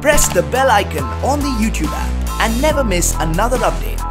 Press the bell icon on the YouTube app and never miss another update.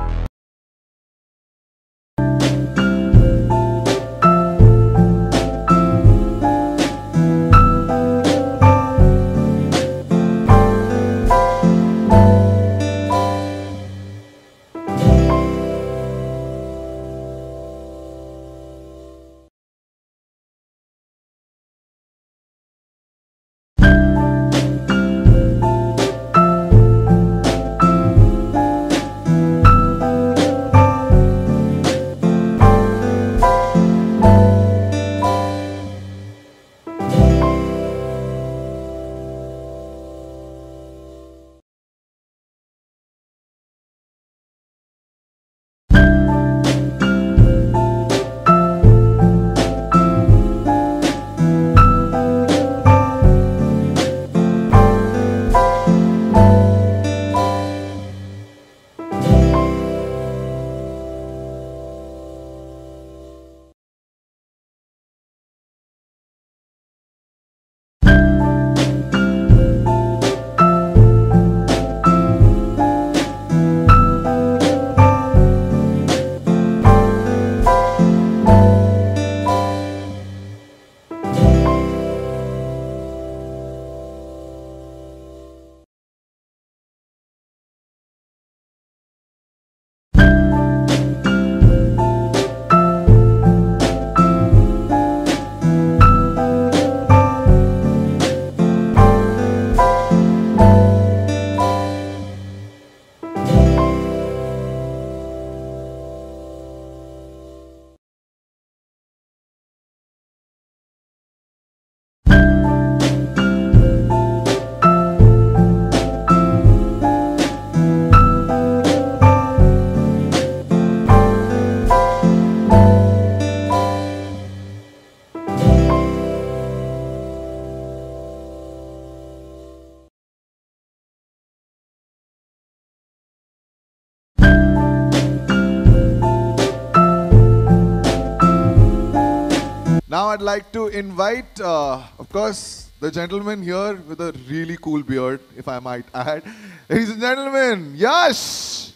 Now I'd like to invite, of course, the gentleman here with a really cool beard, if I might add. Ladies and gentlemen, Yash!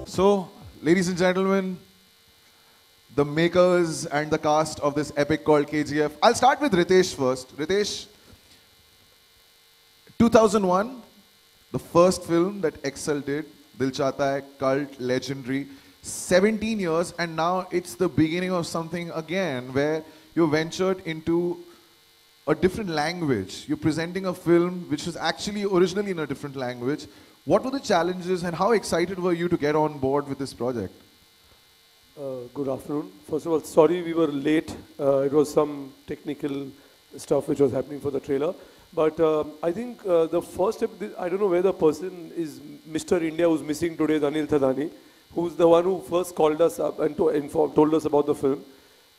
So, ladies and gentlemen, the makers and the cast of this epic called KGF. I'll start with Ritesh first. Ritesh, 2001, the first film that Excel did, Dil Chahta Hai, cult, legendary. 17 years, and now it's the beginning of something again where you ventured into a different language. You're presenting a film which was actually originally in a different language. What were the challenges and how excited were you to get on board with this project? Good afternoon. First of all, sorry we were late. It was some technical stuff which was happening for the trailer. But I think the first step, I don't know where the person is, Mr. India who's missing today is Anil Thadani, who's the one who first called us up and told us about the film.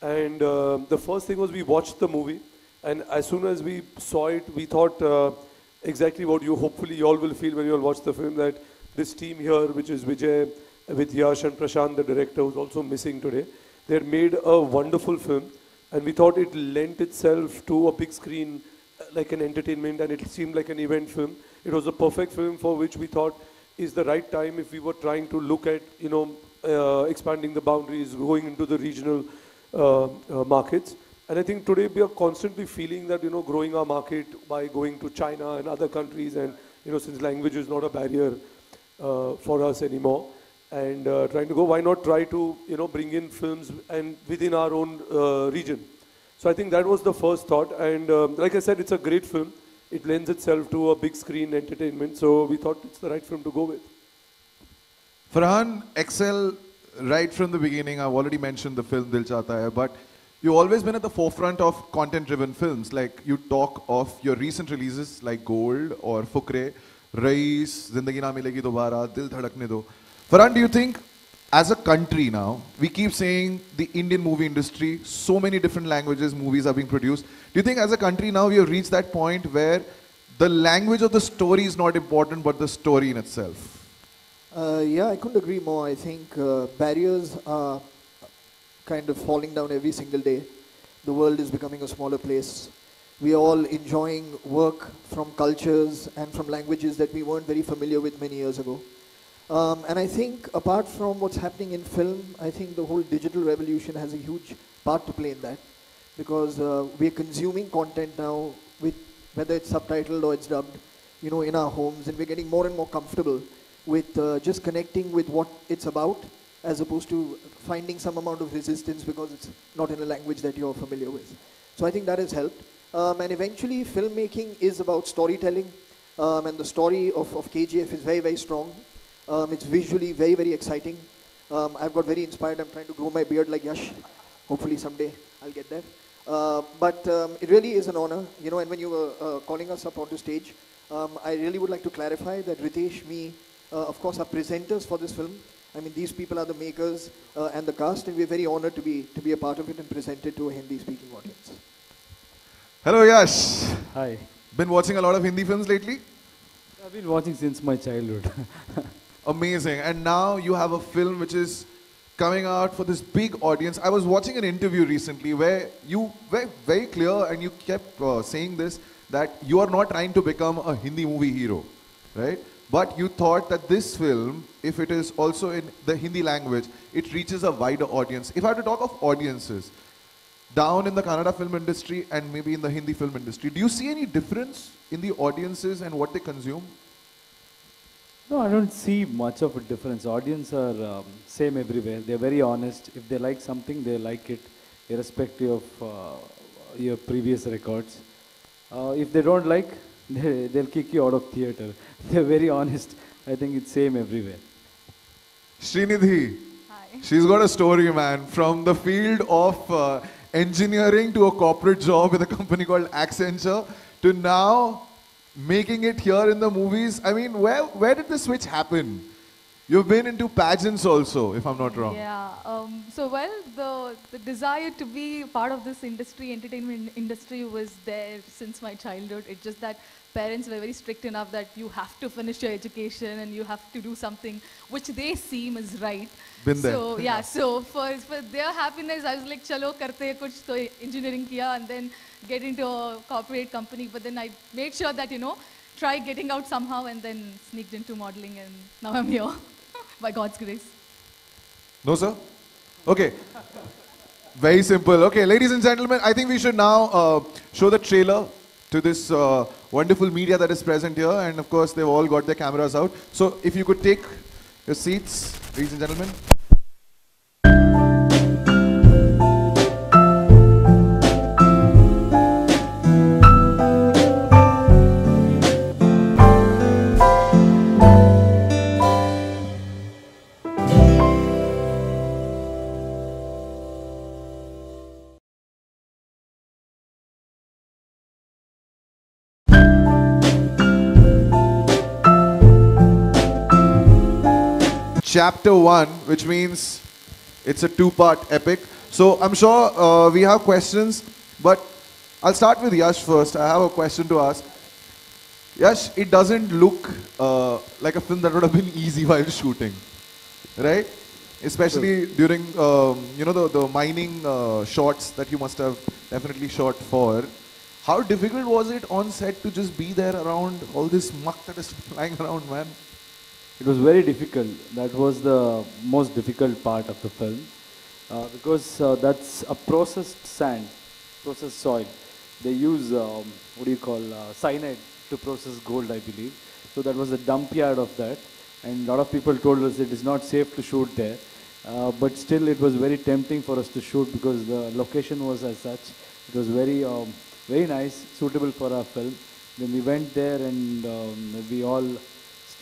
And the first thing was we watched the movie. And as soon as we saw it, we thought exactly what you hopefully you all will feel when you all watch the film, that this team here, which is Vijay, with Yash and Prashant, the director, who's also missing today, they had made a wonderful film, and we thought it lent itself to a big screen, like an entertainment, and it seemed like an event film. It was a perfect film for which we thought is the right time if we were trying to look at, expanding the boundaries, going into the regional markets. And I think today we are constantly feeling that, growing our market by going to China and other countries, and, since language is not a barrier for us anymore, and trying to go, why not try to, bring in films and within our own region. So I think that was the first thought, and like I said, it's a great film. It lends itself to a big screen entertainment, so we thought it's the right film to go with. Farhan, Excel, right from the beginning, I've already mentioned the film Dil Chahta Hai, but You've always been at the forefront of content-driven films. Like you talk of your recent releases like Gold or Fukre, Rais, Zindagi Na Milegi Dobara, Dil Dhadakne Do. Farhan, do you think as a country now, we keep saying the Indian movie industry, so many different languages, movies are being produced. Do you think as a country now we have reached that point where the language of the story is not important, but the story in itself? Yeah, I couldn't agree more. I think barriers are kind of falling down every single day. The world is becoming a smaller place. We are all enjoying work from cultures and from languages that we weren't very familiar with many years ago. And I think apart from what's happening in film, I think the whole digital revolution has a huge part to play in that. Because we're consuming content now, with whether it's subtitled or it's dubbed, you know, in our homes, and we're getting more and more comfortable with just connecting with what it's about, as opposed to finding some amount of resistance because it's not in a language that you're familiar with. So I think that has helped. And eventually filmmaking is about storytelling, and the story of KGF is very, very strong. It's visually very, very exciting. I've got very inspired. I'm trying to grow my beard like Yash. Hopefully someday I'll get there. But it really is an honor, you know, and when you were calling us up onto stage, I really would like to clarify that Ritesh, me, of course, are presenters for this film. I mean, these people are the makers and the cast, and we're very honored to be a part of it and present it to a Hindi-speaking audience. Hello, Yash. Hi. Been watching a lot of Hindi films lately? I've been watching since my childhood. Amazing. And now you have a film which is coming out for this big audience. I was watching an interview recently where you were very clear and you kept saying this, that you are not trying to become a Hindi movie hero, right? But you thought that this film, if it is also in the Hindi language, it reaches a wider audience. If I had to talk of audiences, down in the Kannada film industry and maybe in the Hindi film industry, do you see any difference in the audiences and what they consume? No, I don't see much of a difference. Audience are same everywhere. They're very honest. If they like something, they like it, irrespective of your previous records. If they don't like, they'll kick you out of theater. They're very honest. I think it's same everywhere. Srinidhi, Hi. she's got a story, man, from the field of engineering to a corporate job with a company called Accenture to now making it here in the movies. I mean, where did the switch happen? You've been into pageants also, if I'm not wrong. Yeah. So well, the desire to be part of this industry, entertainment industry, was there since my childhood. It's just that parents were very strict enough that you have to finish your education and you have to do something which they seem is right. Been there. So yeah. So for their happiness, I was like, chalo karte hai kuch, so engineering kiya and then get into a corporate company. But then I made sure that, you know, try getting out somehow and then sneaked into modeling, and now I'm here by God's grace. No, sir? Okay. Very simple. Okay, ladies and gentlemen, I think we should now show the trailer to this wonderful media that is present here. And of course, they've all got their cameras out. So if you could take your seats, ladies and gentlemen. Chapter 1, which means it's a two-part epic. So I'm sure we have questions, but I'll start with Yash first. I have a question to ask. Yash, it doesn't look like a film that would have been easy while shooting, right? Especially during, you know, the mining shots that you must have definitely shot for. How difficult was it on set to just be there around all this muck that is flying around, man? It was very difficult. That was the most difficult part of the film because that's a processed sand, processed soil. They use, what do you call, cyanide to process gold, I believe. So that was a dump yard of that. And a lot of people told us it is not safe to shoot there. But still it was very tempting for us to shoot because the location was as such. It was very, very nice, suitable for our film. Then we went there and we all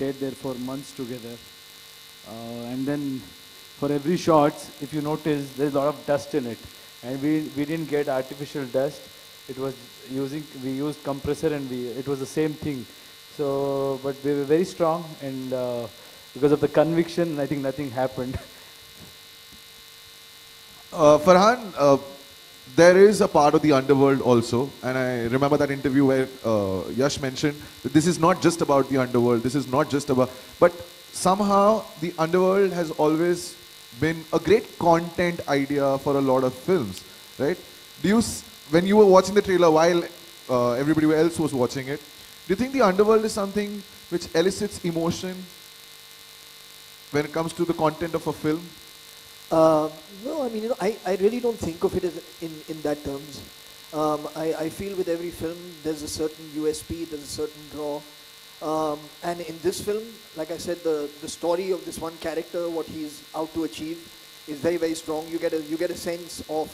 stayed there for months together. And then for every shot, if you notice, there's a lot of dust in it. and we didn't get artificial dust. It was we used compressor, and it was the same thing. So, but we were very strong, and because of the conviction, I think nothing happened. Farhan, there is a part of the underworld also, and I remember that interview where Yash mentioned that this is not just about the underworld, this is not just about, but somehow the underworld has always been a great content idea for a lot of films, right? When you were watching the trailer while everybody else was watching it, do you think the underworld is something which elicits emotion when it comes to the content of a film? No, I mean, I really don't think of it as in that terms. I feel with every film there's a certain USP, there's a certain draw. And in this film, like I said, the story of this one character, what he's out to achieve, is very, very strong. You get a sense of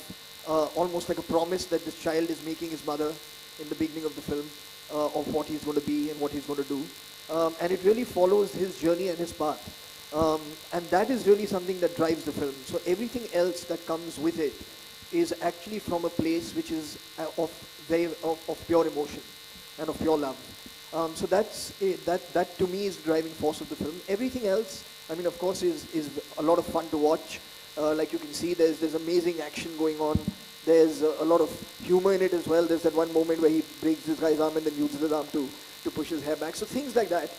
almost like a promise that this child is making his mother in the beginning of the film, of what he's going to be and what he's going to do. And it really follows his journey and his path. And that is really something that drives the film. So everything else that comes with it is actually from a place which is of pure emotion and of pure love. So that to me is the driving force of the film. Everything else, I mean, of course, is a lot of fun to watch. Like you can see, there's amazing action going on. There's a lot of humor in it as well. There's that one moment where he breaks this guy's arm and then uses his arm to push his hair back. So things like that.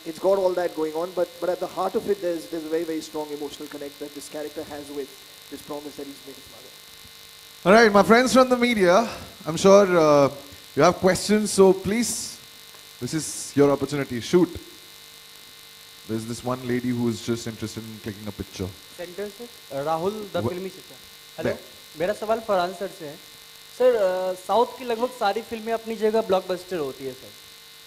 It's got all that going on, but at the heart of it, there's a very, very strong emotional connect that this character has with this promise that he's made his mother. All right, my friends from the media, I'm sure you have questions, so please, this is your opportunity. Shoot. There's this one lady who is just interested in clicking a picture. Centre से Rahul the फिल्मी sister. Hello, There. मेरा सवाल Farhan sir से है. Sir, south की लगभग सारी फिल्में अपनी जगह ब्लॉकबस्टर होती है सर.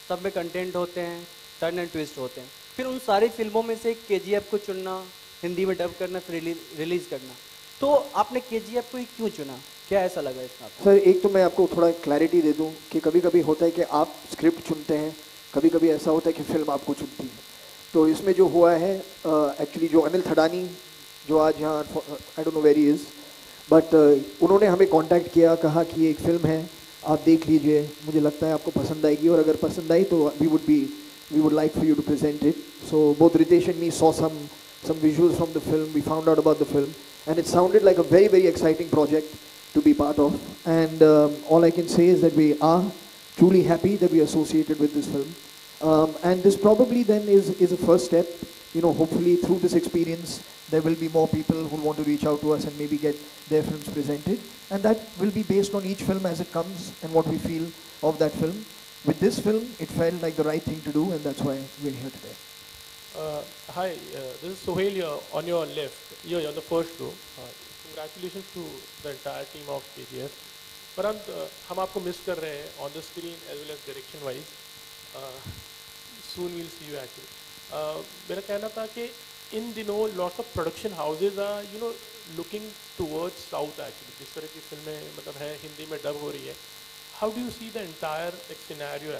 सब में कंटेंट होते हैं, टर्न एंड ट्विस्ट होते हैं. फिर उन सारी फिल्मों में से केजीएफ को चुनना, हिंदी में डब करना, फिर रिलीज करना. तो आपने केजीएफ को ही क्यों चुना? क्या ऐसा लगा इसमें आपको? सर, एक तो मैं आपको थोड़ा क्लैरिटी दे दूं कि कभी कभी होता है कि आप स्क्रिप्ट चुनते हैं, कभी कभी ऐसा होता है कि फिल्म आपको चुनती है. तो इसमें जो हुआ है, एक्चुअली जो अनिल थडानी, जो आज यहाँ, I don't know where he is, but उन्होंने हमें कांटेक्ट किया, कहा कि ये एक फिल्म है, आप देख लीजिए, मुझे लगता है आपको पसंद आएगी, और अगर पसंद आई तो we would like for you to present it. So both Ritesh and me saw some visuals from the film. We found out about the film, and it sounded like a very, very exciting project to be part of. And all I can say is that we are truly happy that we are associated with this film. And this probably then is a first step. You know, hopefully through this experience, there will be more people who want to reach out to us and maybe get their films presented. And that will be based on each film as it comes and what we feel of that film. With this film, it felt like the right thing to do, and that's why we're here today. Hi, this is Sohail here on your left. You're on the first row. Congratulations to the entire team of KGF. Farhan, हम आपको miss कर रहे हैं on the screen as well as direction wise. Soon we'll see you actually. मेरा कहना था कि इन दिनों lots of production houses are looking towards south actually. जिस तरह की फिल्में मतलब है हिंदी में डब हो रही है. How do you see the entire scenario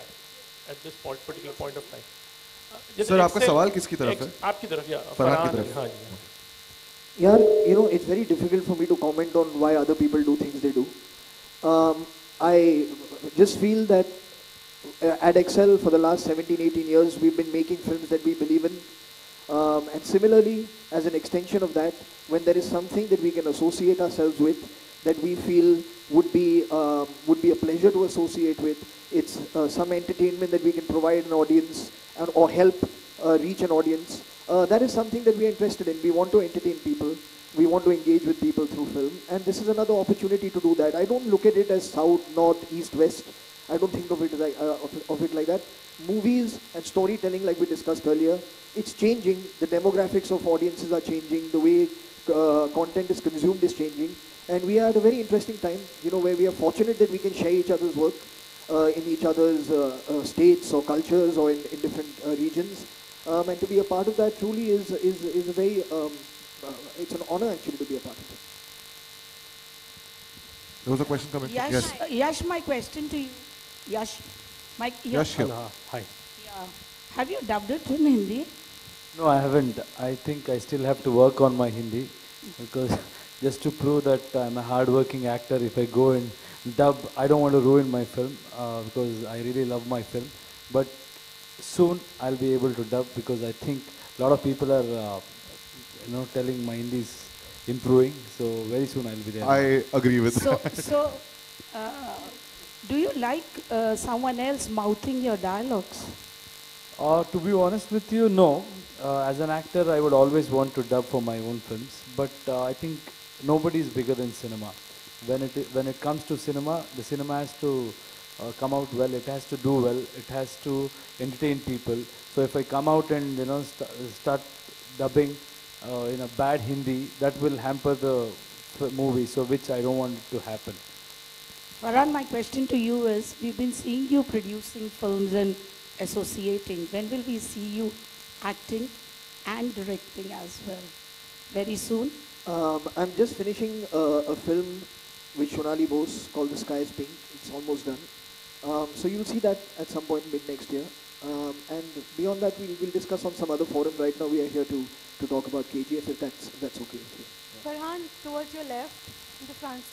at this particular point of time? Sir, आपका सवाल किसकी तरफ है? आपकी तरफ या फरहान की तरफ. हाँ जी. Yeah, it's very difficult for me to comment on why other people do things they do. I just feel that at Excel for the last 17, 18 years, we've been making films that we believe in. And similarly, as an extension of that, when there is something that we can associate ourselves with, that we feel would be a pleasure to associate with, it's some entertainment that we can provide an audience or help reach an audience. That is something that we are interested in. We want to entertain people. We want to engage with people through film. And this is another opportunity to do that. I don't look at it as south, north, east, west. I don't think of it like that. Movies and storytelling, like we discussed earlier, it's changing. The demographics of audiences are changing. The way content is consumed is changing. And we are at a very interesting time, where we are fortunate that we can share each other's work in each other's states or cultures or in different regions. And to be a part of that truly is a very, it's an honor actually to be a part of it. There was a question coming. Yash, Yash, my question to you. Yash, Yash here. Hi. Yeah. Have you dubbed it in Hindi? No, I haven't. I think I still have to work on my Hindi because just to prove that I'm a hard-working actor. If I go and dub, I don't want to ruin my film because I really love my film. But soon I'll be able to dub because I think a lot of people are, telling my Hindi is improving. So very soon I'll be there. I agree with So, that. so do you like someone else mouthing your dialogues? To be honest with you, no. As an actor, I would always want to dub for my own films, but I think nobody is bigger than cinema. When it comes to cinema, the cinema has to come out well. It has to do well. It has to entertain people. So if I come out and start dubbing in a bad Hindi, that will hamper the movie. So which I don't want it to happen. Farhan, my question to you is, we've been seeing you producing films and associating. When will we see you acting and directing as well? Very soon? I'm just finishing a film with Shonali Bose called The Sky is Pink. It's almost done. So you'll see that at some point mid next year. And beyond that, we'll discuss on some other forum. Right now, we are here to talk about KGF, if that's okay with you. Farhan, towards your left, in the front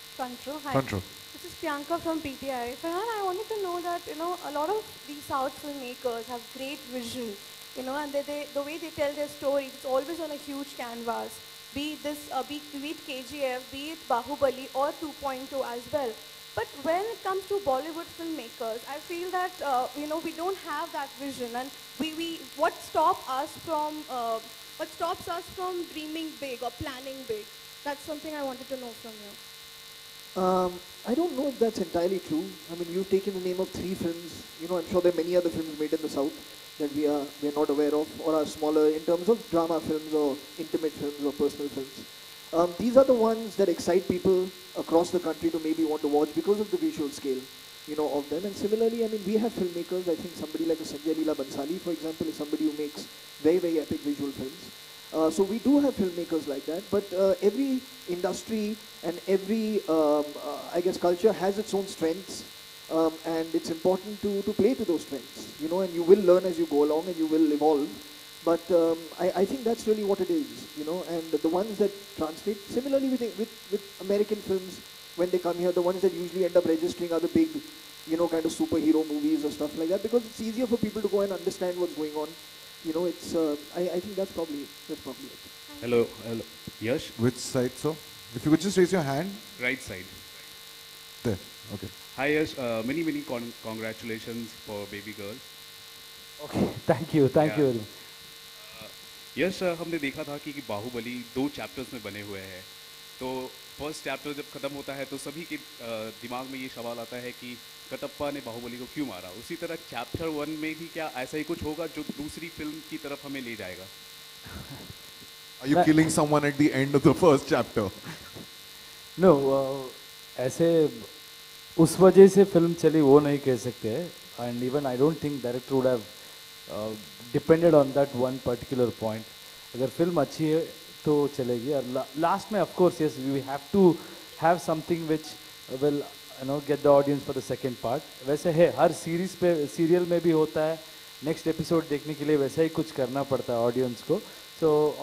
row. Hi. Front row. This is Priyanka from PTI. Farhan, I wanted to know that, a lot of these South filmmakers have great vision, and the way they tell their story, it's always on a huge canvas. Be it KGF, be it Bahubali or 2.0 as well. But when it comes to Bollywood filmmakers, I feel that, we don't have that vision. And what stops us from dreaming big or planning big? That's something I wanted to know from you. I don't know if that's entirely true. I mean, you've taken the name of 3 films. I'm sure there are many other films made in the South that we are not aware of or are smaller in terms of drama films or intimate films or personal films. These are the ones that excite people across the country to maybe want to watch because of the visual scale, of them. And similarly, I mean, we have filmmakers. I think somebody like a Sanjay Leela Bansali, for example, is somebody who makes very, very epic visual films. So we do have filmmakers like that, but every industry and every, I guess, culture has its own strengths, and it's important to play to those strengths, and you will learn as you go along and you will evolve. But I think that's really what it is, and the ones that translate, similarly with American films, when they come here, the ones that usually end up registering are the big, kind of superhero movies or stuff like that, because it's easier for people to go and understand what's going on. It's, I think that's probably it. Hello, Yash? Which side, sir? If you could just raise your hand. Right side. There, okay. Hi Yash, many congratulations for baby girl. Okay, thank you very much. यश हमने देखा था कि Baahubali 2 chapters में बने हुए हैं, तो first chapter जब खत्म होता है तो सभी के दिमाग में ये सवाल आता है कि कटप्पा ने बाहुबली को क्यों मारा. उसी तरह चैप्टर 1 में भी क्या ऐसा ही कुछ होगा जो दूसरी फिल्म की तरफ हमें ले जाएगा? Are you killing someone at the end of the first chapter? No, ऐसे उस वजह से फिल्म चली वो नहीं कह सकते हैं, and even I don't think director would have depended on that one particular point. अगर फिल्म अच्छी है तो चलेगी, और लास्ट में of course yes we have to have something which will get the audience for the second part. वैसे है हर series पे सीरियल में भी होता है, नेक्स्ट एपिसोड देखने के लिए वैसा ही कुछ करना पड़ता है ऑडियंस को. So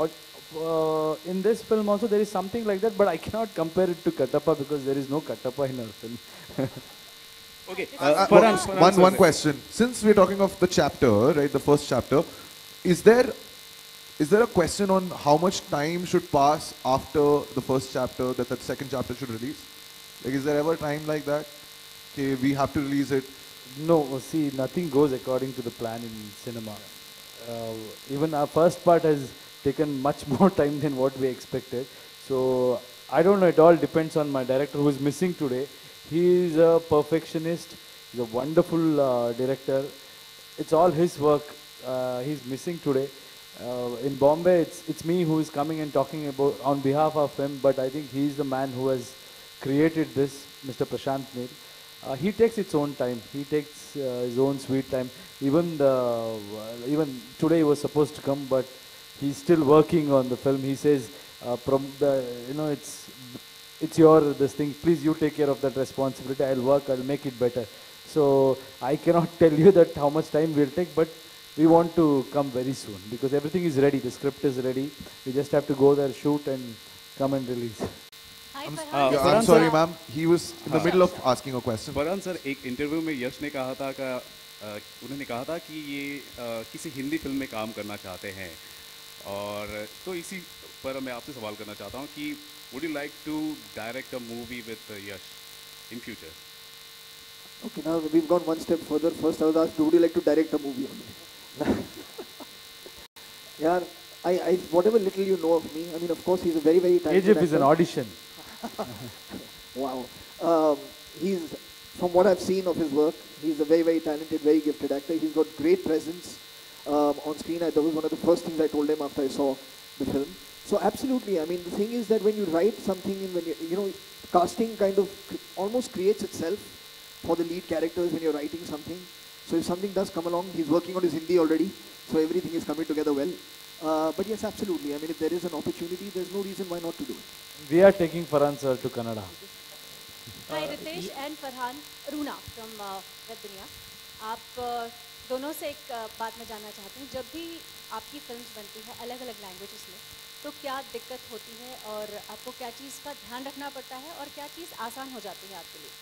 in this film also there is something like that, but I cannot compare it to Kattappa because there is no Kattappa in our film. Okay. One question. Since we're talking of the chapter, right, the first chapter, is there a question on how much time should pass after the first chapter that the second chapter should release? Like, is there ever time like that? Okay, we have to release it. No, see, nothing goes according to the plan in cinema. Even our first part has taken much more time than what we expected. So I don't know. It all depends on my director, who is missing today. He is a perfectionist. He's a wonderful director. It's all his work. He's missing today. In Bombay, it's me who is coming and talking about on behalf of him. But I think he's the man who has created this, Mr. Prashant Neel. He takes its own time. He takes his own sweet time. Even today he was supposed to come, but he's still working on the film. He says, it's your this thing. Please you take care of that responsibility. I'll work. I'll make it better. So I cannot tell you that how much time we'll take, but we want to come very soon because everything is ready. The script is ready. We just have to go there, shoot, and come and release. I'm sorry, ma'am. He was in the middle of asking a question. Farhan sir, एक interview में यश ने कहा था कि उन्होंने कहा था कि ये किसी हिंदी फिल्म में काम करना चाहते हैं, और तो इसी पर मैं आपसे सवाल करना चाहता हूँ कि would you like to direct a movie with Yash in future? Okay, now we've gone one step further. First, I was asked, would you like to direct a movie only? Yeah, whatever little you know of me, I mean, of course, he's a very, very talented KGF is an audition. Wow. He's, from what I've seen of his work, he's a very, very talented, very gifted actor. He's got great presence on screen. That was one of the first things I told him after I saw the film. So absolutely, I mean, the thing is that when you write something, and when you know, casting kind of almost creates itself for the lead characters when you're writing something. So if something does come along, he's working on his Hindi already, so everything is coming together well. But yes, absolutely. I mean, if there is an opportunity, there's no reason why not to do it. We are taking Farhan sir to Kannada. Hi Ritesh and Farhan, Runa from Web Dunia. आप दोनों से एक बात मैं जानना चाहती हूँ, जब भी आपकी फिल्म्स बनती है अलग-अलग लैंग्वेजेस में, तो क्या दिक्कत होती है और आपको क्या चीज़ का ध्यान रखना पड़ता है और क्या चीज़ आसान हो जाती है आपके लिए?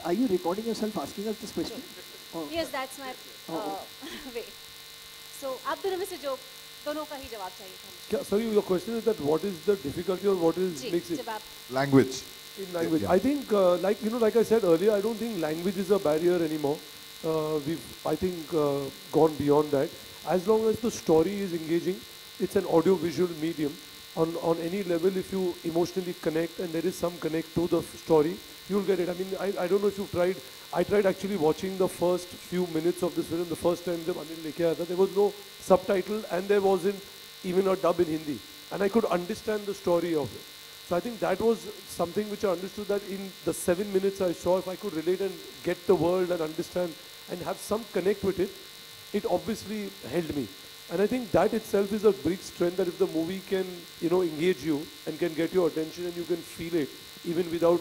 Are you recording yourself asking us this question? Oh. Yes, that's my way. So, आप दोनों में से जो दोनों का ही जवाब चाहिए था मुझे. Sorry, your question is that what is the difficulty or what is makes it? Language. In language, yeah. I think, like I said earlier, I don't think language is a barrier anymore. We've, I think, gone beyond that. As long as the story is engaging, it's an audio-visual medium. On any level, if you emotionally connect and there is some connect to the story, you'll get it. I mean, I don't know if you've tried. I tried actually watching the first few minutes of this film. The first time there was no subtitle and there wasn't even a dub in Hindi, and I could understand the story of it. So I think that was something which I understood, that in the 7 minutes I saw, if I could relate and get the world and understand and have some connect with it, it obviously held me. And I think that itself is a big strength, that if the movie can, engage you and can get your attention and you can feel it even without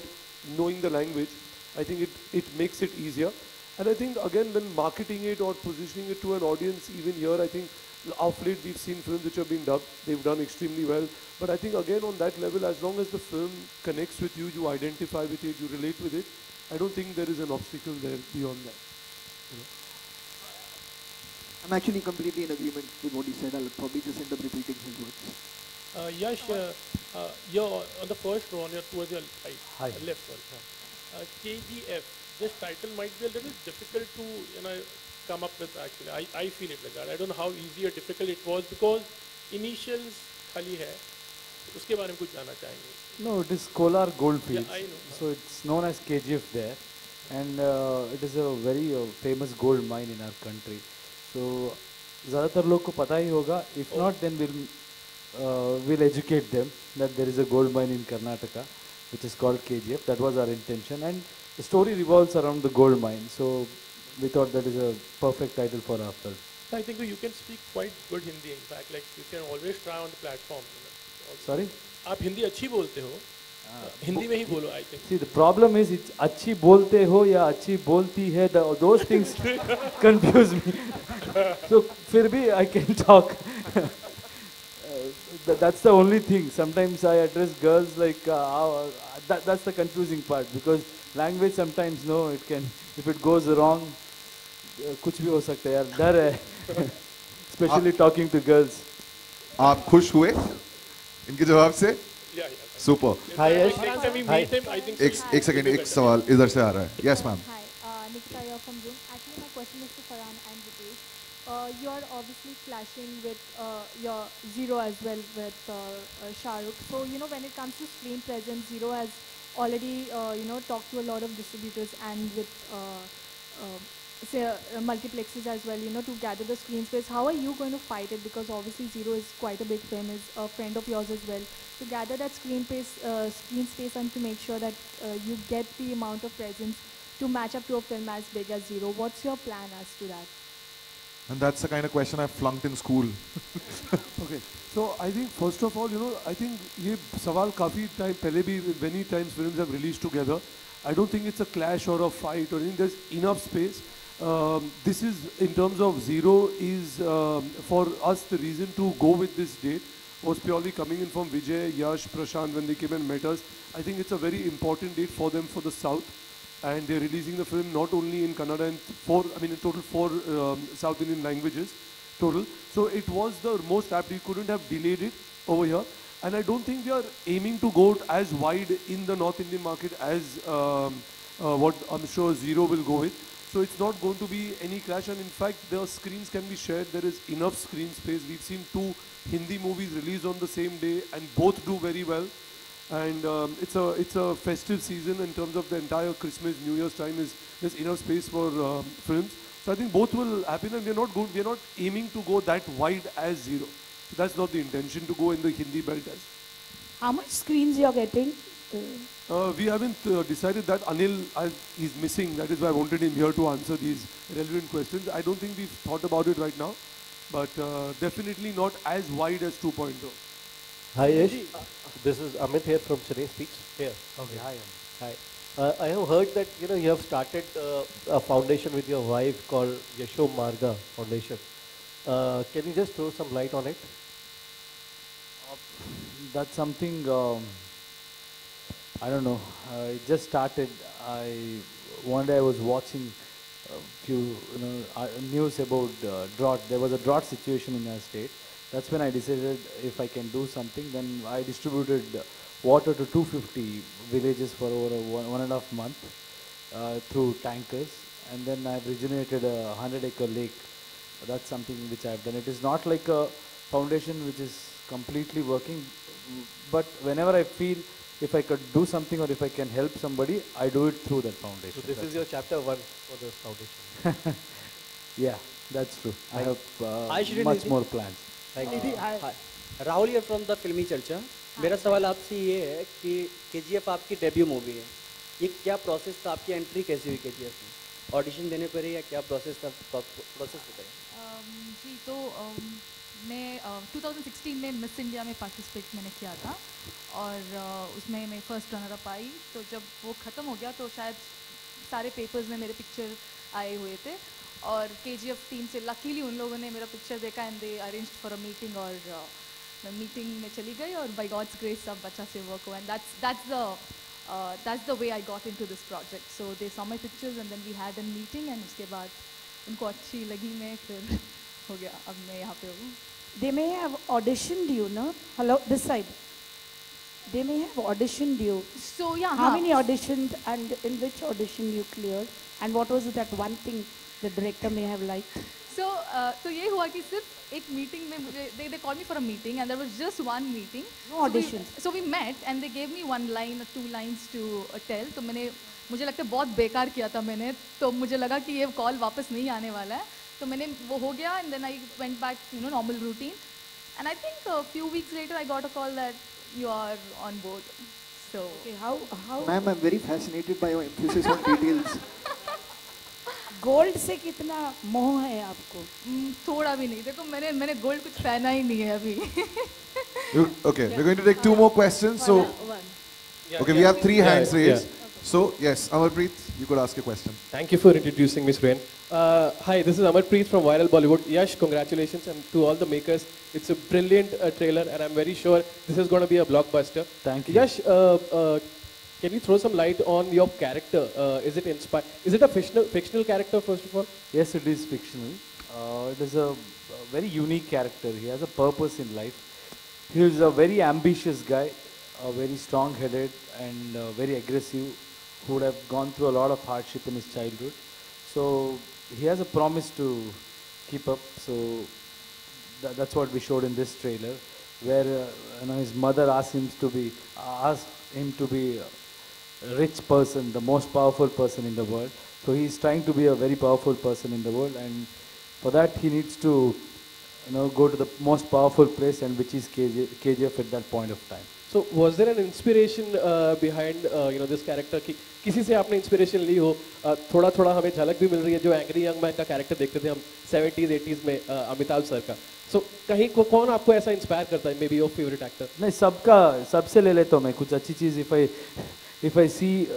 knowing the language, I think it makes it easier. And I think again, when marketing it or positioning it to an audience, even here, I think of late we've seen films which have been dubbed, they've done extremely well. But I think again on that level, as long as the film connects with you, you identify with it, you relate with it, I don't think there is an obstacle there beyond that. I'm actually completely in agreement with what he said. I'll probably just end up repeating his words. Yash, you're on the first row, towards your right, left, sorry. KGF, this title might be a little difficult to come up with actually. I feel it like that. I don't know how easy or difficult it was because initials khali hai. Uske baare mein kuch jana chahenge. No, it is Kolar Goldfields. Yeah, I know. So it's known as KGF there, and it is a very famous gold mine in our country. So ज़्यादातर लोग को पता ही होगा. If not, then we'll educate them that there is a gold mine in Karnataka, which is called KGF. That was our intention, and the story revolves around the gold mine. So we thought that is a perfect title for our film. I think you can speak quite good Hindi. In fact, like you can always try on the platform. Sorry? आप हिंदी अच्छी बोलते हो. हिंदी में ही बोलो, I think. See, the problem is it's अच्छी बोलते हो या अच्छी बोलती है. Those things confuse me. So फिर भी I can talk. That's the only thing. Sometimes I address girls like that's the confusing part, because language sometimes it can, if it goes wrong, कुछ भी हो सकता है यार. डर है. Especially talking to girls. आप खुश हुए इनके जवाब से? Yeah. Super. Hi, Yash. Hi. एक सेकंड, एक सवाल इधर से आ रहा है. Yes, ma'am. Hi, Nikita here from Zoom. Actually, my question is to Farhan and Ritesh. You're obviously clashing with your Zero as well with Shah Rukh. So, when it comes to screen presence, Zero has already, talked to a lot of distributors and with, multiplexes as well, to gather the screen space. How are you going to fight it? Because obviously Zero is quite a big fan, is a friend of yours as well. To gather that screen space and to make sure that you get the amount of presence to match up to a film as big as Zero. What's your plan as to that? And that's the kind of question I flunked in school. Okay, so I think first of all, I think ये सवाल काफी time पहले भी many times films have released together. I don't think it's a clash or a fight, or I think there's enough space. This is, in terms of Zero, is for us the reason to go with this date. was purely coming in from Vijay, Yash, Prashant when they came and met us. I think it's a very important date for them for the South. And they're releasing the film not only in Kannada and in total four South Indian languages total. So it was the most apt. We couldn't have delayed it over here. And I don't think we are aiming to go as wide in the North Indian market as what I'm sure Zero will go with. So it's not going to be any clash, and in fact the screens can be shared. There is enough screen space. We've seen 2 Hindi movies released on the same day and both do very well. And it's a festive season in terms of the entire Christmas, New Year's time. There's enough space for films. So I think both will happen, and we're not aiming to go that wide as Zero. So that's not the intention to go in the Hindi belt as. How much screens you're getting? We haven't decided that. Anil is missing. That is why I wanted him here to answer these relevant questions. I don't think we've thought about it right now, but definitely not as wide as 2.0. Hi Yash, this is Amit here from Cine Speaks. Here. Okay, hi. Hi. I have heard that you have started a foundation with your wife called Yasho Marga Foundation. Can you just throw some light on it? That's something, I don't know, it just started. One day I was watching a few news about drought. There was a drought situation in our state. That's when I decided if I can do something. Then I distributed water to 250 villages for over 1.5 months through tankers. And then I've regenerated a 100-acre lake. That's something which I've done. It is not like a foundation which is completely working, but whenever I feel if I could do something or if I can help somebody, I do it through that foundation. So this is your chapter 1 for this foundation. Yeah, that's true. I have Hi, Shri much Nidhi. more plans. Hi. Rahul ये from the फिल्मी चर्चा। मेरा सवाल आपसे ये है कि KGF आपकी डेब्यू मूवी है, ये क्या प्रोसेस था, आपकी एंट्री कैसी हुई केजीएफ में? ऑडिशन देने पर या क्या प्रोसेस था? प्रोसेस बताइए। जी तो मैं 2016 में मिस इंडिया में पार्टिसिपेट मैंने किया था और उसमें मैं फर्स्ट रनर अप आई। तो जब वो ख़त्म हो गया तो शायद सारे पेपर्स में मेरे पिक्चर आए हुए थे और केजीएफ टीम से लकीली उन लोगों ने मेरा पिक्चर देखा and they arranged for a meeting और मैं मीटिंग में चली गई और बाय गॉड्स ग्रेस सब अच्छा से वर्क हुआ and that's the way I got into this project. So they saw my pictures and then we had a meeting and उसके बाद उनको अच्छी लगी मैं फिर हो गया, अब मैं यहाँ पे हूँ। They may have auditioned you, no? Hello, this side. They may have auditioned you. So yeah. How many auditioned and in which audition you cleared? And what was that one thing the director may have liked? So ये हुआ कि सिर्फ एक meeting में मुझे they called me for a meeting and there was just one meeting. No audition. So we met and they gave me 1 line or 2 lines to tell. तो मुझे लगता है बहुत बेकार किया था मैंने, तो मुझे लगा कि ये कॉल वापस नहीं आने वाला है, तो मैंने वो हो गया and then I went back normal routine and I think a few weeks later I got a call that you are on board. So okay, how Ma'am, I'm very fascinated by your emphasis on details. Gold से कितना मोह है आपको? थोड़ा भी नहीं, देखो मैंने गोल्ड कुछ पहना ही नहीं है अभी। Okay, we're going to take 2 more questions. So, okay, we have 3 hands raised. So, yes, Amarpreet, you could ask a question. Thank you for introducing Miss Rain. Hi, this is Amarpreet from Viral Bollywood. Yash, congratulations, and to all the makers, it's a brilliant trailer, and I'm very sure this is going to be a blockbuster. Thank you. Yash, can you throw some light on your character? Is it inspired? Is it a fictional character first of all? Yes, it is fictional. It is a very unique character. He has a purpose in life. He is a very ambitious guy, very strong-headed and very aggressive, who would have gone through a lot of hardship in his childhood. So he has a promise to keep up. So that's what we showed in this trailer, where his mother asked him to be a rich person, the most powerful person in the world. So he's trying to be a very powerful person in the world, and for that he needs to go to the most powerful place, and which is KGF at that point of time. So was there an inspiration behind this character? कि किसी से आपने inspiration ली हो? थोड़ा हमें झलक भी मिल रही है जो Angry Young Man का character देखते थे हम 70s 80s में अमिताभ सर का. So कहीं कौन आपको ऐसा inspire करता है? Maybe your favorite actor? नहीं, सबसे ले लेता हूँ मैं कुछ अच्छी चीज़. If I see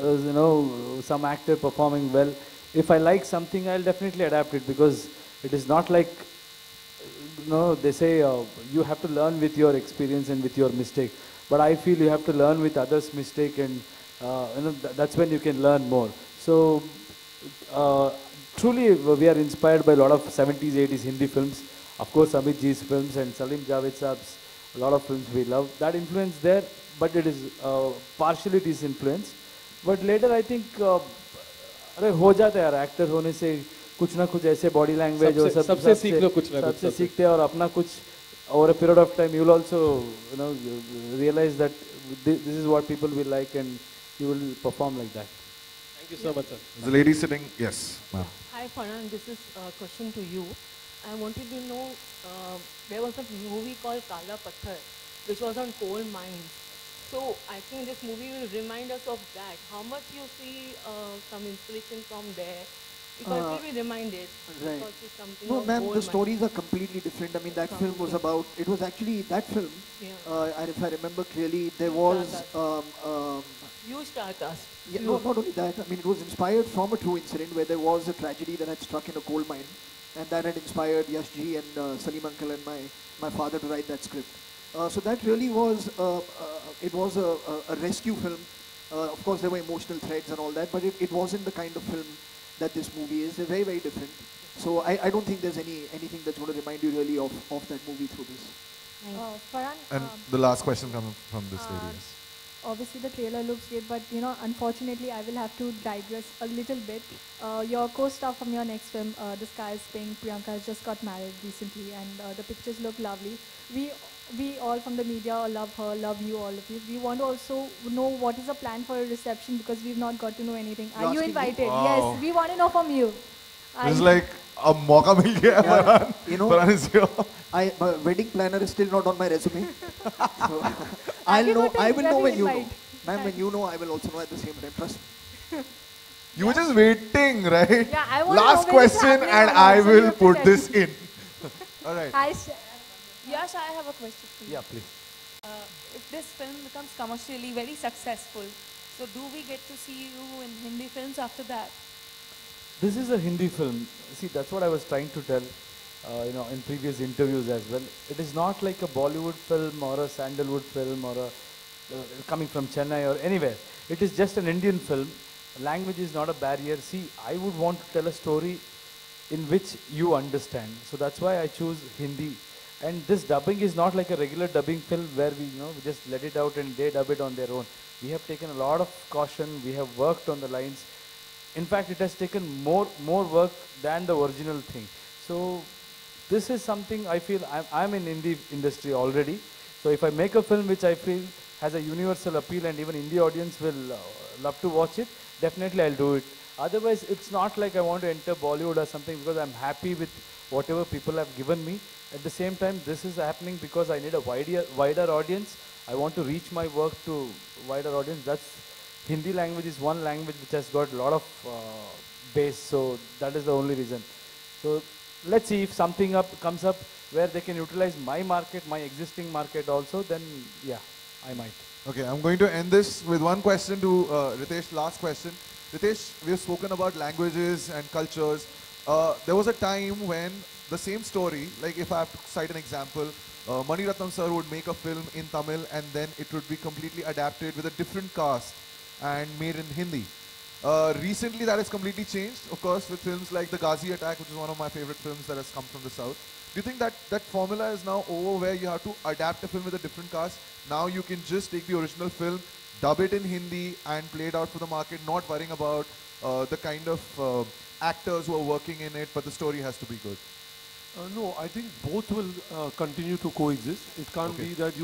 some actor performing well, if I like something, I'll definitely adapt it, because it is not like no, they say you have to learn with your experience and with your mistake. But I feel you have to learn with others' mistake, and that's when you can learn more. So uh, truly, we are inspired by a lot of 70s, 80s Hindi films. Of course, Amit Ji's films and Salim Javed Saab's a lot of films we love. That influence there, but it is partially it is influence. But later, I think, अरे हो जाता है यार actor होने से कुछ ना कुछ ऐसे बॉडी लैंग्वेज और सबसे सीख लो कुछ ना कुछ सबसे सीखते हैं और अपना कुछ over a period of time you will also realize that this is what people will like and you will perform like that. Thank you so much, sir. The lady sitting, yes, ma'am. Hi Farhan, this is a question to you. I wanted to know, there was a movie called Kala Patthar, which was on coal mines. So I think this movie will remind us of that. How much you see some inspiration from there? Because we'll be reminded. Right. Because it's something No, of ma'am, coal the mine. stories are completely different. I mean, that film was about, it was actually, that film, and if I remember clearly, there was... Huge star cast. Yeah, no, not only that, I mean, it was inspired from a true incident where there was a tragedy that had struck in a coal mine, and that had inspired Yash Ji and Salim Uncle and my father to write that script. So that really was, it was a rescue film. Of course, there were emotional threads and all that, but it wasn't the kind of film that this movie is. They're very, very different. So I don't think there's anything that's going to remind you really of that movie through this. Farhan, And the last question coming from this lady. Yes. obviously the trailer looks great, but unfortunately I will have to digress a little bit. Your co-star from your next film, The Sky is Pink, Priyanka, has just got married recently, and the pictures look lovely. We all from the media love her, love you, all of you. We want to also know what is the plan for a reception, because we've not got to know anything. Are you invited? Wow. Yes, we want to know from you. It's like a mauka mil gaya, Farhan. You know, Farhan is here. my wedding planner is still not on my resume. So I will know when you know. Ma'am, when you know, I will also know at the same time. Trust me. You were just waiting, right? Yeah, I want to Last know when it's question, happening and or I not, so will you have to put tell this me. in. All right. Yash, I have a question for you. Yeah, please. If this film becomes commercially very successful, so do we get to see you in Hindi films after that? This is a Hindi film. See, that's what I was trying to tell, in previous interviews as well. It is not like a Bollywood film or a Sandalwood film or a coming from Chennai or anywhere. It is just an Indian film. Language is not a barrier. See, I would want to tell a story in which you understand. So that's why I choose Hindi. And this dubbing is not like a regular dubbing film where we just let it out and they dub it on their own. We have taken a lot of caution. We have worked on the lines. In fact, it has taken more work than the original thing. So this is something I feel I'm in Hindi industry already. So if I make a film which I feel has a universal appeal and even Indian audience will love to watch it, definitely I'll do it. Otherwise, it's not like I want to enter Bollywood or something, because I'm happy with whatever people have given me. At the same time, this is happening because I need a wider audience. I want to reach my work to wider audience. That's Hindi language is one language which has got a lot of base, so that is the only reason. So let's see if something comes up where they can utilize my market, my existing market also, then yeah, I might. Okay, I'm going to end this with one question to Ritesh, last question. Ritesh, we have spoken about languages and cultures. There was a time when the same story, like if I have to cite an example, Mani Ratnam sir would make a film in Tamil and then it would be completely adapted with a different cast and made in Hindi. Recently that has completely changed, of course, with films like The Ghazi Attack, which is one of my favorite films that has come from the south. Do you think that that formula is now over, where you have to adapt a film with a different cast? Now you can just take the original film, dub it in Hindi and play it out for the market, not worrying about the kind of actors who are working in it, but the story has to be good. No, I think both will continue to coexist. It can't be that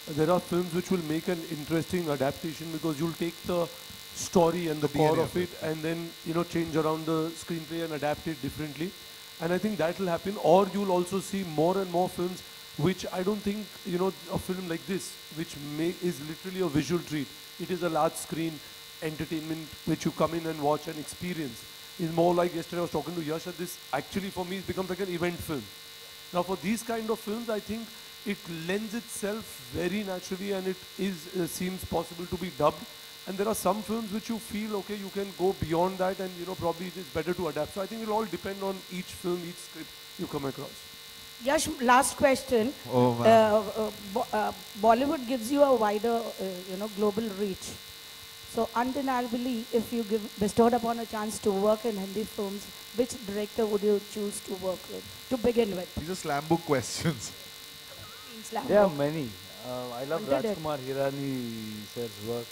there are films which will make an interesting adaptation because you'll take the story and the core of it and then, change around the screenplay and adapt it differently. And I think that will happen. Or you'll also see more and more films which I don't think, a film like this, which is literally a visual treat. It is a large screen entertainment which you come in and watch and experience. It's more like yesterday I was talking to Yash, that this actually for me becomes like an event film. Now for these kind of films, I think it lends itself very naturally and it seems possible to be dubbed. And there are some films which you feel, okay, you can go beyond that and, probably it is better to adapt. So I think it will all depend on each film, each script you come across. Yash, last question. Oh, man. Bollywood gives you a wider, global reach. So undeniably, if you bestowed upon a chance to work in Hindi films, which director would you choose to work with, to begin with? These are slam book questions. Slam There are book. many. I love Wanted it. Rajkumar Hirani sir's work,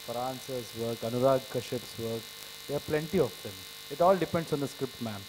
Farhan sir's work, Anurag Kashyap's work. There are plenty of them. It all depends on the script, ma'am.